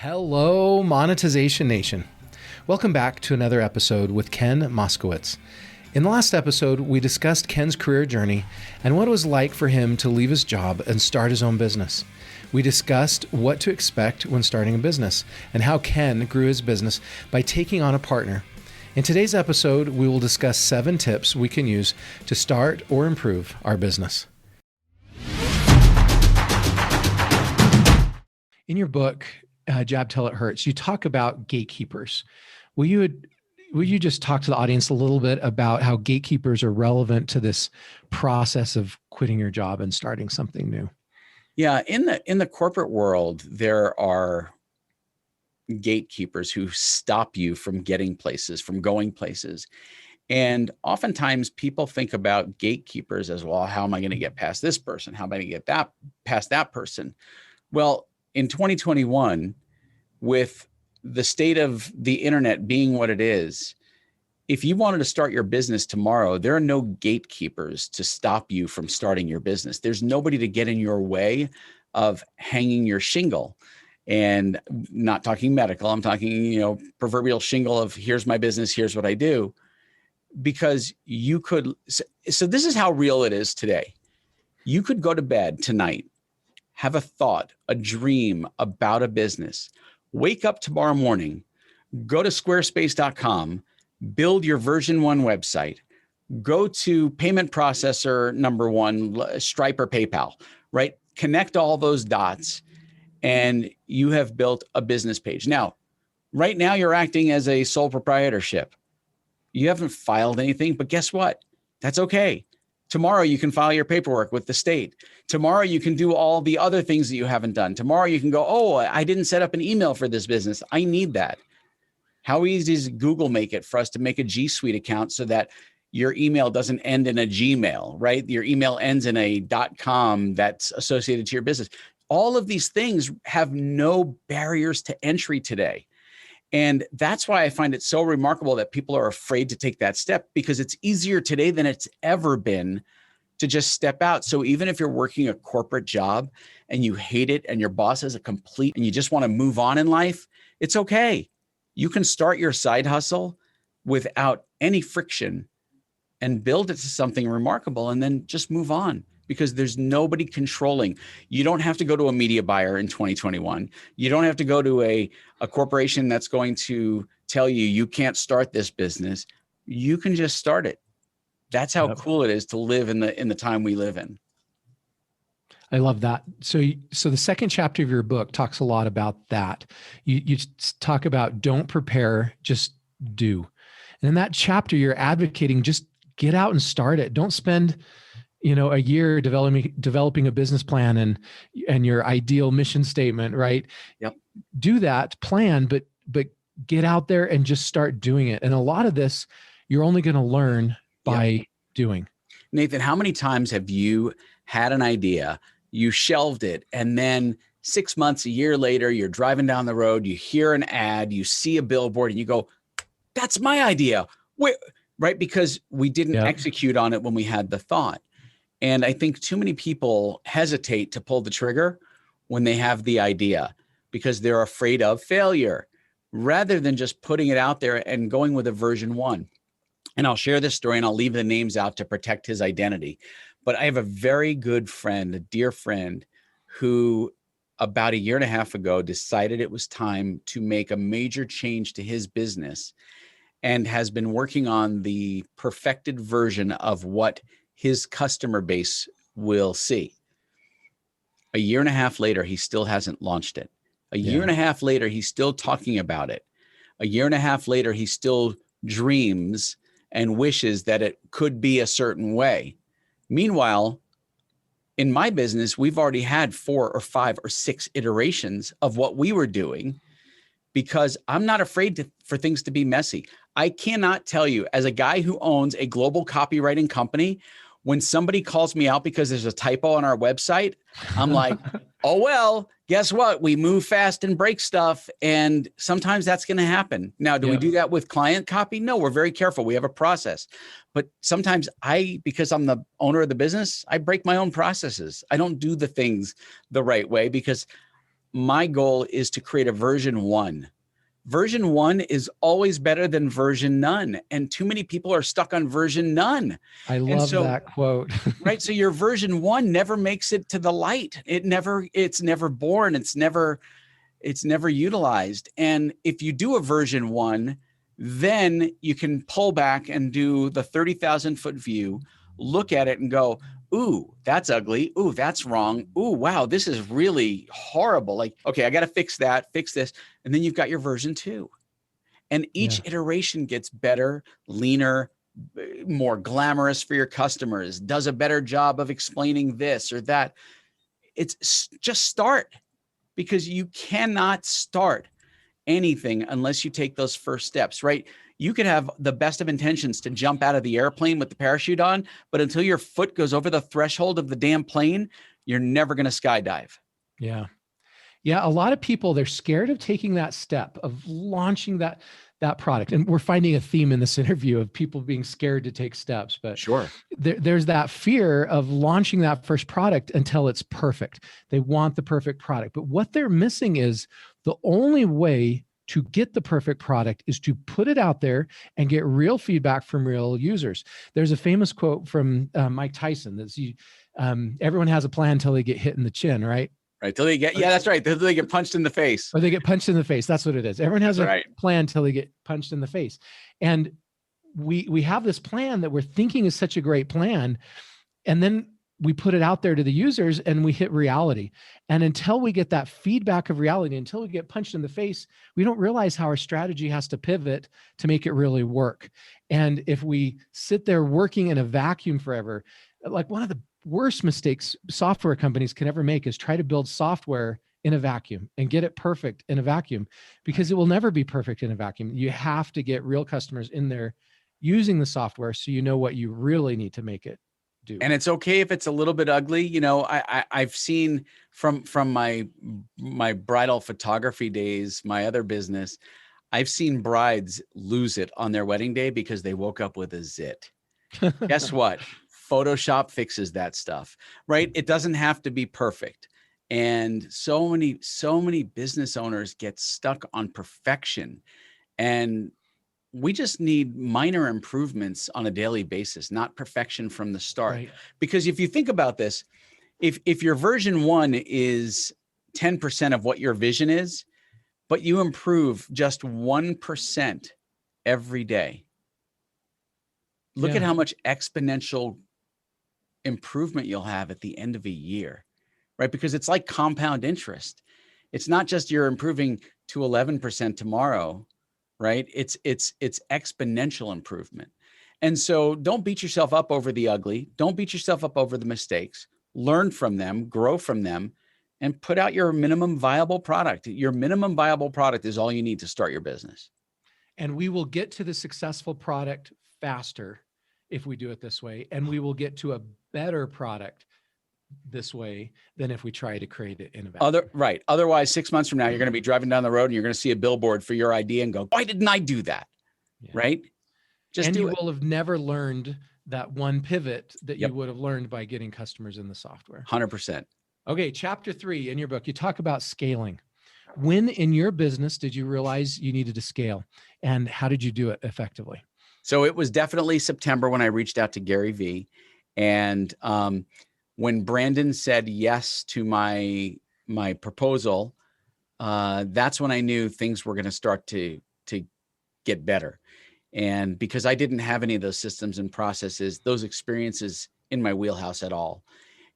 Hello, Monetization Nation. Welcome back to another episode with Ken Moskowitz. In the last episode, we discussed Ken's career journey and what it was like for him to leave his job and start his own business. We discussed what to expect when starting a business and how Ken grew his business by taking on a partner. In today's episode, we will discuss 7 tips we can use to start or improve our business. In your book, Jab Till It Hurts, you talk about gatekeepers. Will you just talk to the audience a little bit about how gatekeepers are relevant to this process of quitting your job and starting something new? Yeah, in the corporate world, there are gatekeepers who stop you from getting places, from going places. And oftentimes people think about gatekeepers as, well, how am I going to get past this person? How am I going to get past that person? Well, in 2021, with the state of the internet being what it is, if you wanted to start your business tomorrow, there are no gatekeepers to stop you from starting your business. There's nobody to get in your way of hanging your shingle. And not talking medical, I'm talking, proverbial shingle of here's my business, here's what I do. Because you could, so this is how real it is today. You could go to bed tonight, have a thought, a dream about a business, wake up tomorrow morning, go to squarespace.com, build your version 1 website, go to payment processor number 1, Stripe or PayPal, right? Connect all those dots and you have built a business page. Now, right now you're acting as a sole proprietorship. You haven't filed anything, but guess what? That's okay. Tomorrow you can file your paperwork with the state. Tomorrow you can do all the other things that you haven't done. Tomorrow you can go, oh, I didn't set up an email for this business. I need that. How easy does Google make it for us to make a G Suite account so that your email doesn't end in a Gmail, right? Your email ends in a .com that's associated to your business. All of these things have no barriers to entry today. And that's why I find it so remarkable that people are afraid to take that step, because it's easier today than it's ever been to just step out. So even if you're working a corporate job and you hate it and your boss is and you just want to move on in life, it's okay. You can start your side hustle without any friction and build it to something remarkable and then just move on, because there's nobody controlling. You don't have to go to a media buyer in 2021. You don't have to go to a corporation that's going to tell you you can't start this business. You can just start it. That's how cool it is to live in the time we live in. I love that. So the second chapter of your book talks a lot about that. You talk about don't prepare, just do. And in that chapter, you're advocating just get out and start it. Don't spend a year developing a business plan and your ideal mission statement, right? Yep. Do that plan, but get out there and just start doing it. And a lot of this, you're only going to learn by doing. Nathan, how many times have you had an idea, you shelved it, and then 6 months, a year later, you're driving down the road, you hear an ad, you see a billboard, and you go, that's my idea. Right? Because we didn't execute on it when we had the thought. And I think too many people hesitate to pull the trigger when they have the idea because they're afraid of failure, rather than just putting it out there and going with a version 1. And I'll share this story and I'll leave the names out to protect his identity. But I have a very good friend, a dear friend, who about a year and a half ago decided it was time to make a major change to his business and has been working on the perfected version of what his customer base will see. A year and a half later, he still hasn't launched it. A year and a half later, he's still talking about it. A year and a half later, he still dreams and wishes that it could be a certain way. Meanwhile, in my business, we've already had 4 or 5 or 6 iterations of what we were doing, because I'm not afraid for things to be messy. I cannot tell you, as a guy who owns a global copywriting company, when somebody calls me out because there's a typo on our website, I'm like, oh, well, guess what? We move fast and break stuff. And sometimes that's going to happen. Now, do we do that with client copy? No, we're very careful. We have a process. But sometimes because I'm the owner of the business, I break my own processes. I don't do the things the right way because my goal is to create a version 1. Version 1 is always better than version none. And too many people are stuck on version none. I love that quote. Right. So your version 1 never makes it to the light. It's never born. It's never utilized. And if you do a version 1, then you can pull back and do the 30,000 foot view, look at it and go, ooh, that's ugly. Ooh, that's wrong. Ooh, wow, this is really horrible. Like, okay, I got to fix that, fix this. And then you've got your version 2. And each iteration gets better, leaner, more glamorous for your customers, does a better job of explaining this or that. It's just start, because you cannot start anything unless you take those first steps, right? You could have the best of intentions to jump out of the airplane with the parachute on, but until your foot goes over the threshold of the damn plane, you're never going to skydive. Yeah. Yeah. A lot of people, they're scared of taking that step of launching that product. And we're finding a theme in this interview of people being scared to take steps, but sure, there's that fear of launching that first product until it's perfect. They want the perfect product, but what they're missing is the only way to get the perfect product is to put it out there and get real feedback from real users. There's a famous quote from Mike Tyson that's everyone has a plan until they get hit in the chin, right? Right. Till they get, yeah, that's right. Till they get punched in the face. Or they get punched in the face. That's what it is. Everyone has a plan until they get punched in the face. And we have this plan that we're thinking is such a great plan. And then we put it out there to the users and we hit reality. And until we get that feedback of reality, until we get punched in the face, we don't realize how our strategy has to pivot to make it really work. And if we sit there working in a vacuum forever, like one of the worst mistakes software companies can ever make is try to build software in a vacuum and get it perfect in a vacuum, because it will never be perfect in a vacuum. You have to get real customers in there using the software so you know what you really need to make it do. And it's okay if it's a little bit ugly. You know, I've seen from my bridal photography days, my other business, I've seen brides lose it on their wedding day because they woke up with a zit. Guess what? Photoshop fixes that stuff, right? It doesn't have to be perfect. And so many business owners get stuck on perfection. And we just need minor improvements on a daily basis, not perfection from the start. Right. Because if you think about this, if your version 1 is 10% of what your vision is, but you improve just 1% every day, look at how much exponential improvement you'll have at the end of a year, right? Because it's like compound interest. It's not just you're improving to 11% tomorrow, right? It's exponential improvement. And so don't beat yourself up over the ugly. Don't beat yourself up over the mistakes. Learn from them, grow from them, and put out your minimum viable product. Your minimum viable product is all you need to start your business. And we will get to the successful product faster if we do it this way. And we will get to a better product this way than if we try to create it in a vacuum. Right. Otherwise, 6 months from now, you're going to be driving down the road and you're going to see a billboard for your idea and go, why didn't I do that? Yeah. Right. And you will have never learned that one pivot that you would have learned by getting customers in the software. 100%. Okay. Chapter 3 in your book, you talk about scaling. When in your business did you realize you needed to scale, and how did you do it effectively? So it was definitely September when I reached out to Gary Vee. And when Brandon said yes to my proposal, that's when I knew things were going to start to get better. And because I didn't have any of those systems and processes, those experiences in my wheelhouse at all.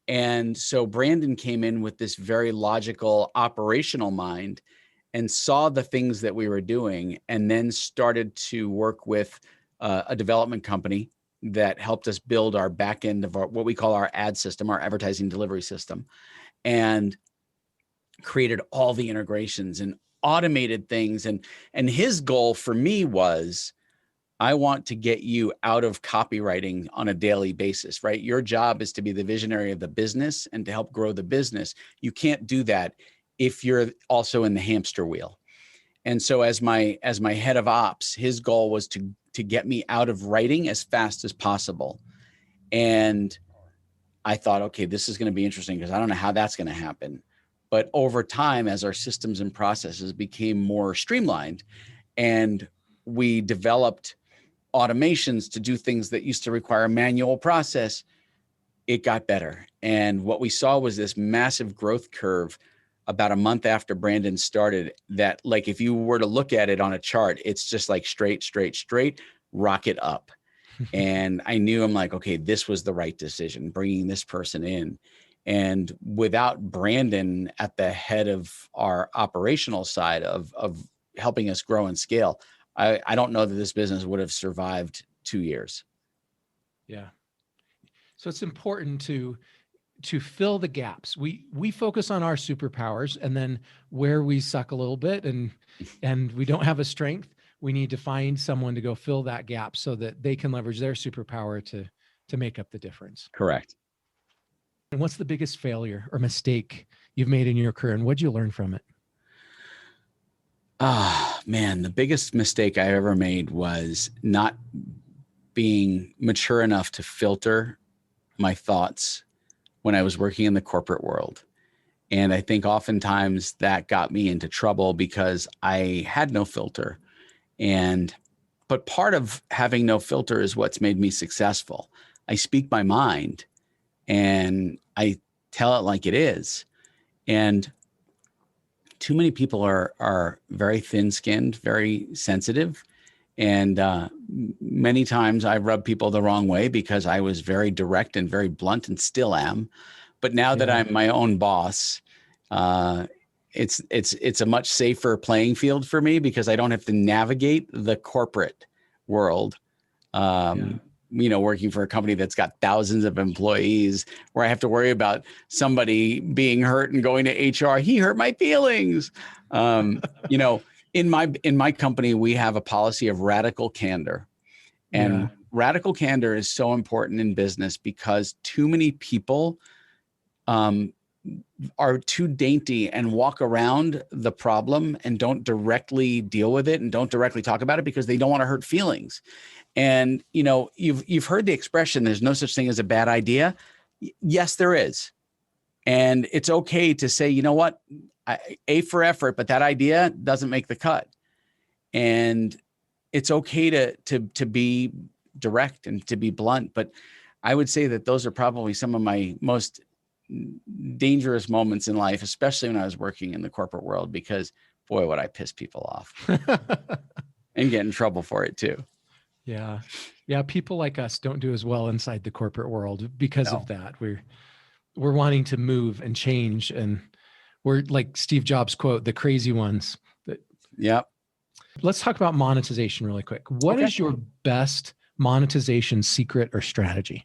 And so Brandon came in with this very logical operational mind and saw the things that we were doing, and then started to work with a development company that helped us build our back end of what we call our ad system, our advertising delivery system, and created all the integrations and automated things. And his goal for me was, I want to get you out of copywriting on a daily basis, right? Your job is to be the visionary of the business and to help grow the business. You can't do that if you're also in the hamster wheel. And so as my head of ops, his goal was to get me out of writing as fast as possible. And I thought, okay, this is going to be interesting because I don't know how that's going to happen. But over time, as our systems and processes became more streamlined and we developed automations to do things that used to require a manual process, it got better. And what we saw was this massive growth curve about a month after Brandon started, that like, if you were to look at it on a chart, it's just like straight, rocket up. And I knew, I'm like, okay, this was the right decision, bringing this person in. And without Brandon at the head of our operational side of helping us grow and scale, I don't know that this business would have survived 2 years. Yeah. So it's important to fill the gaps. We focus on our superpowers, and then where we suck a little bit and we don't have a strength, we need to find someone to go fill that gap so that they can leverage their superpower to make up the difference. Correct. And what's the biggest failure or mistake you've made in your career, and what'd you learn from it? Man, the biggest mistake I ever made was not being mature enough to filter my thoughts when I was working in the corporate world. And I think oftentimes that got me into trouble because I had no filter. But part of having no filter is what's made me successful. I speak my mind and I tell it like it is. And too many people are very thin-skinned, very sensitive. And many times I rub people the wrong way because I was very direct and very blunt, and still am. But now that I'm my own boss, it's a much safer playing field for me because I don't have to navigate the corporate world. Working for a company that's got thousands of employees, where I have to worry about somebody being hurt and going to HR. He hurt my feelings. In my company, we have a policy of radical candor. And radical candor is so important in business because too many people are too dainty and walk around the problem and don't directly deal with it and don't directly talk about it because they don't want to hurt feelings. And, you've heard the expression, there's no such thing as a bad idea. Yes, there is. And it's okay to say, you know what, A for effort, but that idea doesn't make the cut. And it's okay to be direct and to be blunt. But I would say that those are probably some of my most dangerous moments in life, especially when I was working in the corporate world, because boy, would I piss people off and get in trouble for it too. Yeah. People like us don't do as well inside the corporate world because of that. We're wanting to move and change, and we're like Steve Jobs quote, the crazy ones. Yep. Let's talk about monetization really quick. What is your best monetization secret or strategy?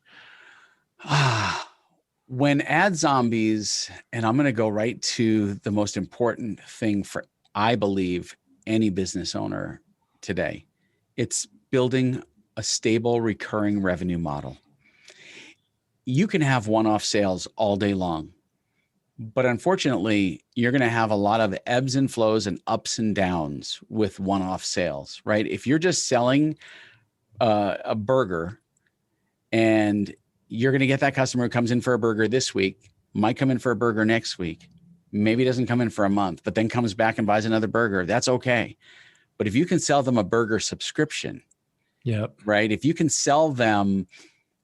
When ad zombies, and I'm going to go right to the most important thing for, I believe, any business owner today, it's building a stable recurring revenue model. You can have one-off sales all day long, but unfortunately, you're going to have a lot of ebbs and flows and ups and downs with one-off sales, right? If you're just selling a burger and you're going to get that customer who comes in for a burger this week, might come in for a burger next week, maybe doesn't come in for a month, but then comes back and buys another burger, that's okay. But if you can sell them a burger subscription, right? If you can sell them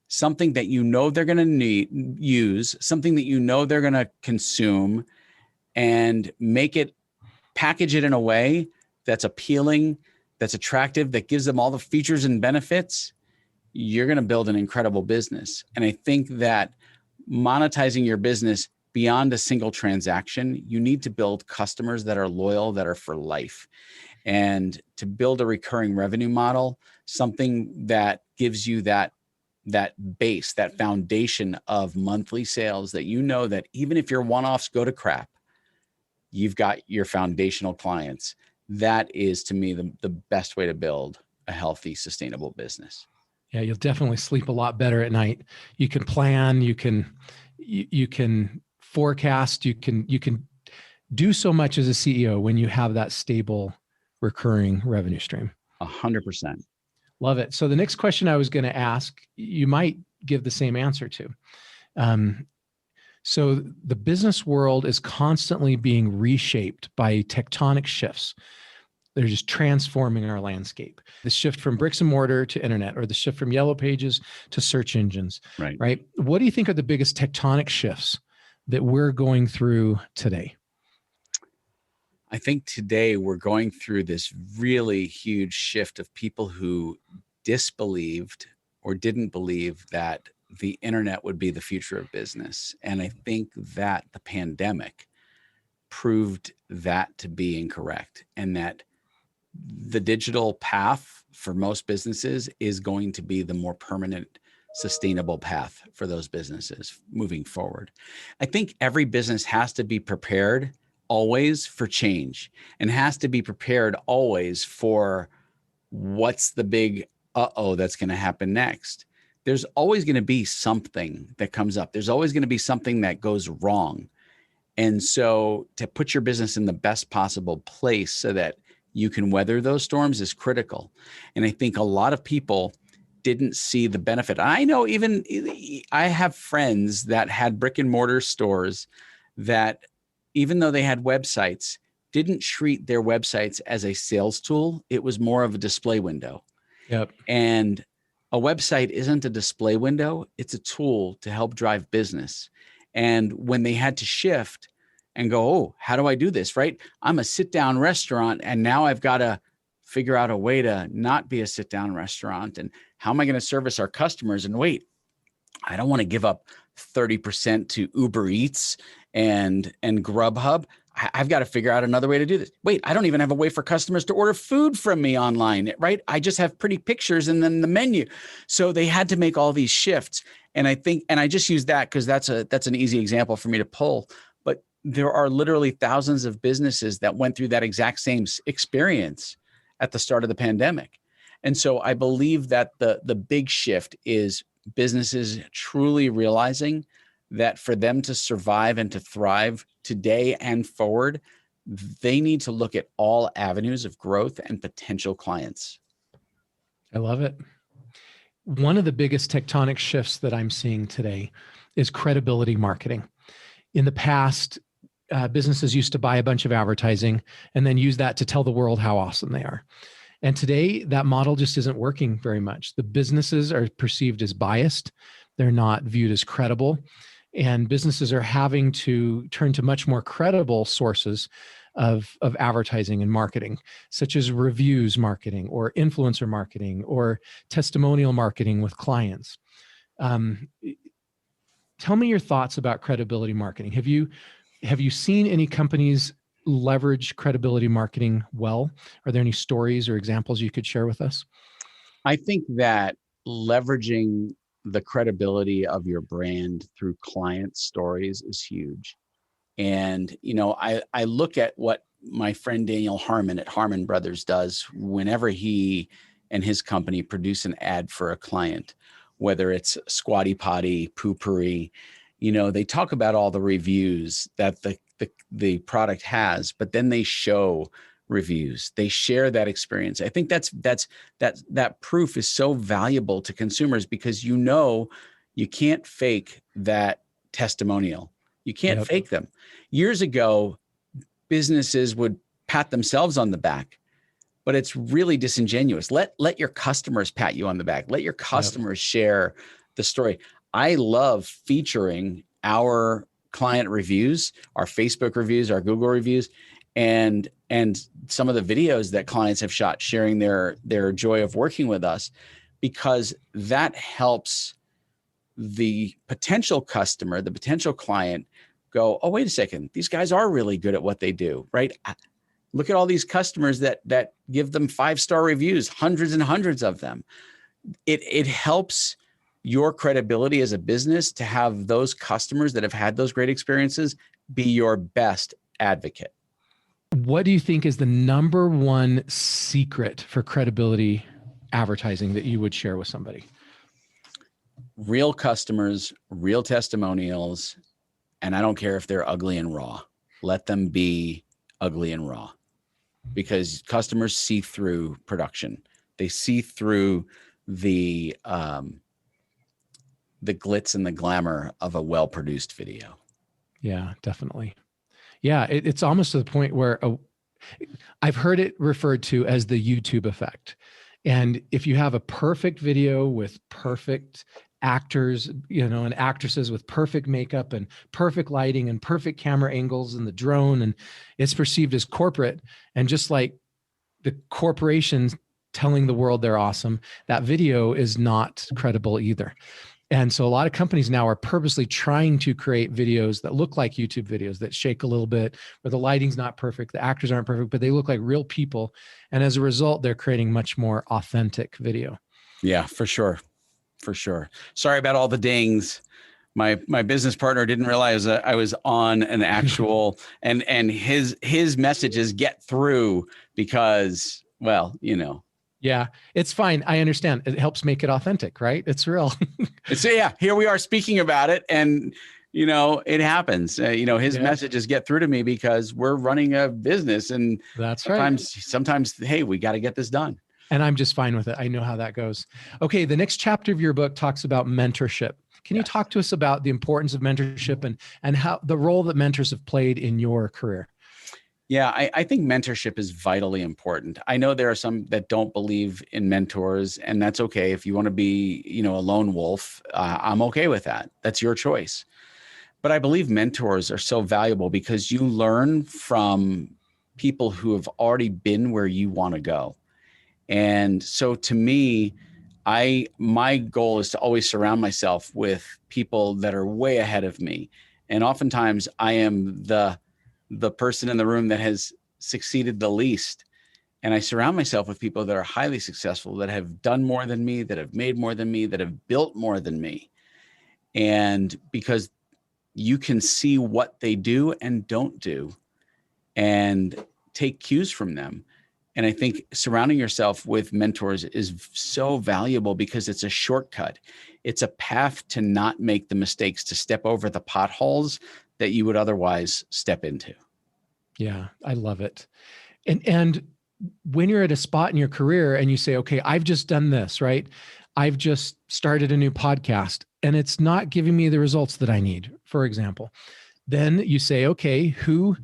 something that you know they're going to use, something that you know they're going to consume, and package it in a way that's appealing, that's attractive, that gives them all the features and benefits, you're going to build an incredible business. And I think that monetizing your business beyond a single transaction, you need to build customers that are loyal, that are for life. And to build a recurring revenue model, something that gives you that base, that foundation of monthly sales, that you know that even if your one-offs go to crap, you've got your foundational clients. That is, to me, the best way to build a healthy, sustainable business. Yeah, you'll definitely sleep a lot better at night. You can plan, you can forecast, you can do so much as a CEO when you have that stable recurring revenue stream. 100%. Love it. So the next question I was going to ask, you might give the same answer to. So the business world is constantly being reshaped by tectonic shifts. They're just transforming our landscape. The shift from bricks and mortar to internet, or the shift from yellow pages to search engines, right? What do you think are the biggest tectonic shifts that we're going through today? I think today we're going through this really huge shift of people who disbelieved or didn't believe that the internet would be the future of business. And I think that the pandemic proved that to be incorrect, and that the digital path for most businesses is going to be the more permanent, sustainable path for those businesses moving forward. I think every business has to be prepared always for change, and has to be prepared always for what's the big uh-oh that's going to happen next. There's always going to be something that comes up. There's always going to be something that goes wrong. And so to put your business in the best possible place so that you can weather those storms is critical. And I think a lot of people didn't see the benefit. I know, even I have friends that had brick and mortar stores that, even though they had websites, didn't treat their websites as a sales tool. It was more of a display window. Yep. And a website isn't a display window. It's a tool to help drive business. And when they had to shift and go, oh, how do I do this, right? I'm a sit-down restaurant, and now I've got to figure out a way to not be a sit-down restaurant. And how am I going to service our customers? And wait, I don't want to give up 30% to Uber Eats and Grubhub. I've got to figure out another way to do this. Wait, I don't even have a way for customers to order food from me online, right? I just have pretty pictures and then the menu. So they had to make all these shifts. And I think, and I just use that because that's an easy example for me to pull. But there are literally thousands of businesses that went through that exact same experience at the start of the pandemic. And so I believe that the big shift is businesses truly realizing that for them to survive and to thrive today and forward, they need to look at all avenues of growth and potential clients. I love it. One of the biggest tectonic shifts that I'm seeing today is credibility marketing. In the past, businesses used to buy a bunch of advertising and then use that to tell the world how awesome they are. And today, that model just isn't working very much. The businesses are perceived as biased. They're not viewed as credible. And businesses are having to turn to much more credible sources of advertising and marketing, such as reviews marketing or influencer marketing or testimonial marketing with clients. Tell me your thoughts about credibility marketing. Have you seen any companies leverage credibility marketing well? Are there any stories or examples you could share with us? I think that leveraging the credibility of your brand through client stories is huge. And, I look at what my friend Daniel Harmon at Harmon Brothers does whenever he and his company produce an ad for a client, whether it's Squatty Potty, Poopery. They talk about all the reviews that the product has, but then they show reviews. They share that experience. I think that proof is so valuable to consumers, because you can't fake that testimonial. You can't fake them. Years ago, businesses would pat themselves on the back, but it's really disingenuous. Let your customers pat you on the back. Let your customers share the story. I love featuring our client reviews, our Facebook reviews, our Google reviews, and some of the videos that clients have shot sharing their joy of working with us, because that helps the potential customer, the potential client go, oh, wait a second, these guys are really good at what they do, right? Look at all these customers that give them 5-star reviews, hundreds and hundreds of them. It helps your credibility as a business to have those customers that have had those great experiences be your best advocate. What do you think is the number one secret for credibility advertising that you would share with somebody? Real customers, real testimonials, and I don't care if they're ugly and raw. Let them be ugly and raw, because customers see through production. They see through the glitz and the glamour of a well-produced video. Yeah, definitely. Yeah, it's almost to the point where I've heard it referred to as the YouTube effect. And if you have a perfect video with perfect actors, and actresses with perfect makeup and perfect lighting and perfect camera angles and the drone, and it's perceived as corporate, and just like the corporations telling the world they're awesome, that video is not credible either. And so a lot of companies now are purposely trying to create videos that look like YouTube videos, that shake a little bit, where the lighting's not perfect, the actors aren't perfect, but they look like real people. And as a result, they're creating much more authentic video. Yeah, for sure. For sure. Sorry about all the dings. My business partner didn't realize that I was on an actual and his messages get through because, well, Yeah, it's fine. I understand. It helps make it authentic, right? It's real. So yeah, here we are speaking about it, and it happens. His messages get through to me because we're running a business, and that's sometimes, hey, we got to get this done. And I'm just fine with it. I know how that goes. Okay, the next chapter of your book talks about mentorship. Can you talk to us about the importance of mentorship and how the role that mentors have played in your career? Yeah, I think mentorship is vitally important. I know there are some that don't believe in mentors, and that's okay. If you want to be, a lone wolf, I'm okay with that. That's your choice. But I believe mentors are so valuable because you learn from people who have already been where you want to go. And so to me, my goal is to always surround myself with people that are way ahead of me. And oftentimes I am the person in the room that has succeeded the least. And I surround myself with people that are highly successful, that have done more than me, that have made more than me, that have built more than me. And because you can see what they do and don't do and take cues from them. And I think surrounding yourself with mentors is so valuable because it's a shortcut. It's a path to not make the mistakes, to step over the potholes that you would otherwise step into. Yeah, I love it. And when you're at a spot in your career and you say, okay, I've just done this, right? I've just started a new podcast and it's not giving me the results that I need, for example. Then you say, okay, who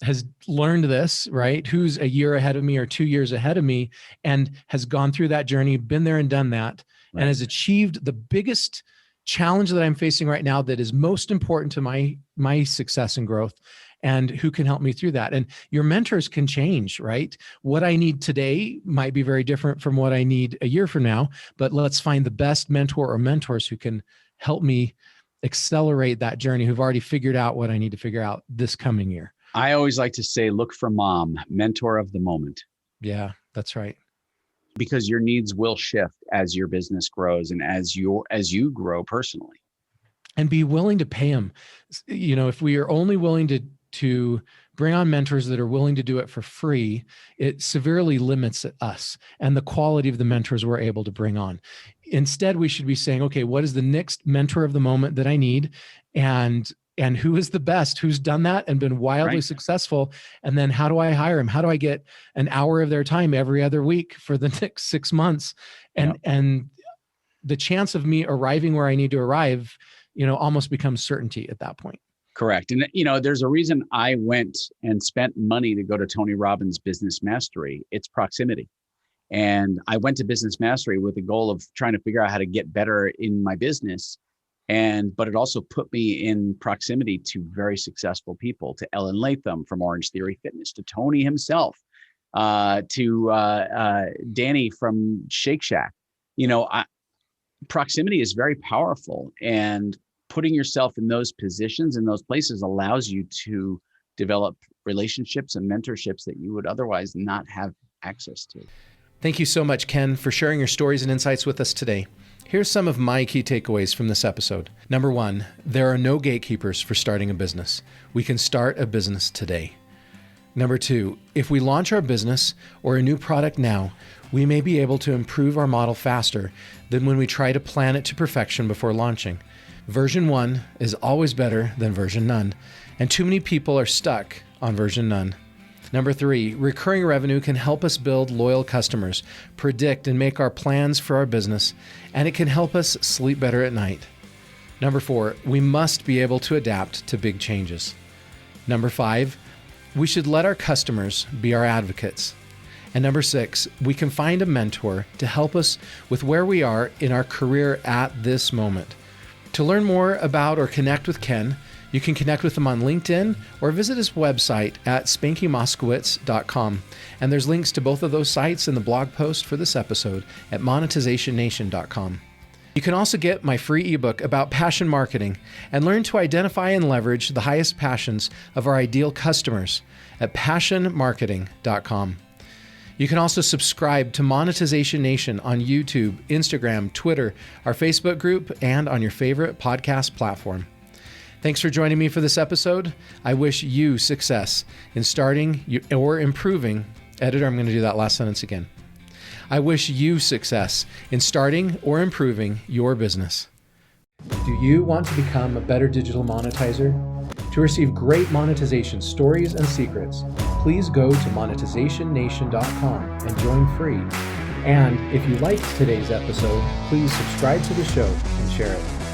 has learned this, right? Who's a year ahead of me or 2 years ahead of me and has gone through that journey, been there and done that, right, and has achieved the biggest challenge that I'm facing right now that is most important to my success and growth, and who can help me through that. And your mentors can change, right? What I need today might be very different from what I need a year from now, but let's find the best mentor or mentors who can help me accelerate that journey, who've already figured out what I need to figure out this coming year. I always like to say, look for mom, mentor of the moment. Yeah, that's right. Because your needs will shift as your business grows and as you grow personally. And be willing to pay them. If we are only willing to bring on mentors that are willing to do it for free, it severely limits us and the quality of the mentors we're able to bring on. Instead, we should be saying, okay, what is the next mentor of the moment that I need? And who is the best, who's done that and been wildly successful? And then how do I hire him? How do I get an hour of their time every other week for the next 6 months? And the chance of me arriving where I need to arrive, almost becomes certainty at that point. Correct. And, there's a reason I went and spent money to go to Tony Robbins' Business Mastery. It's proximity. And I went to Business Mastery with the goal of trying to figure out how to get better in my business. But it also put me in proximity to very successful people, to Ellen Latham from Orange Theory Fitness, to Tony himself, to Danny from Shake Shack. Proximity is very powerful, and putting yourself in those positions, in those places, allows you to develop relationships and mentorships that you would otherwise not have access to. Thank you so much, Ken, for sharing your stories and insights with us today. Here's some of my key takeaways from this episode. Number 1, there are no gatekeepers for starting a business. We can start a business today. Number 2, if we launch our business or a new product now, we may be able to improve our model faster than when we try to plan it to perfection before launching. Version 1 is always better than version none, and too many people are stuck on version none. Number 3, recurring revenue can help us build loyal customers, predict and make our plans for our business, and it can help us sleep better at night. Number 4, we must be able to adapt to big changes. Number 5, we should let our customers be our advocates. And number 6, we can find a mentor to help us with where we are in our career at this moment. To learn more about or connect with Ken, you can connect with him on LinkedIn or visit his website at spankymoskowitz.com. And there's links to both of those sites in the blog post for this episode at monetizationnation.com. You can also get my free ebook about passion marketing and learn to identify and leverage the highest passions of our ideal customers at passionmarketing.com. You can also subscribe to Monetization Nation on YouTube, Instagram, Twitter, our Facebook group, and on your favorite podcast platform. Thanks for joining me for this episode. I wish you success in starting or improving. Editor, I'm going to do that last sentence again. I wish you success in starting or improving your business. Do you want to become a better digital monetizer? To receive great monetization stories and secrets, please go to monetizationnation.com and join free. And if you liked today's episode, please subscribe to the show and share it.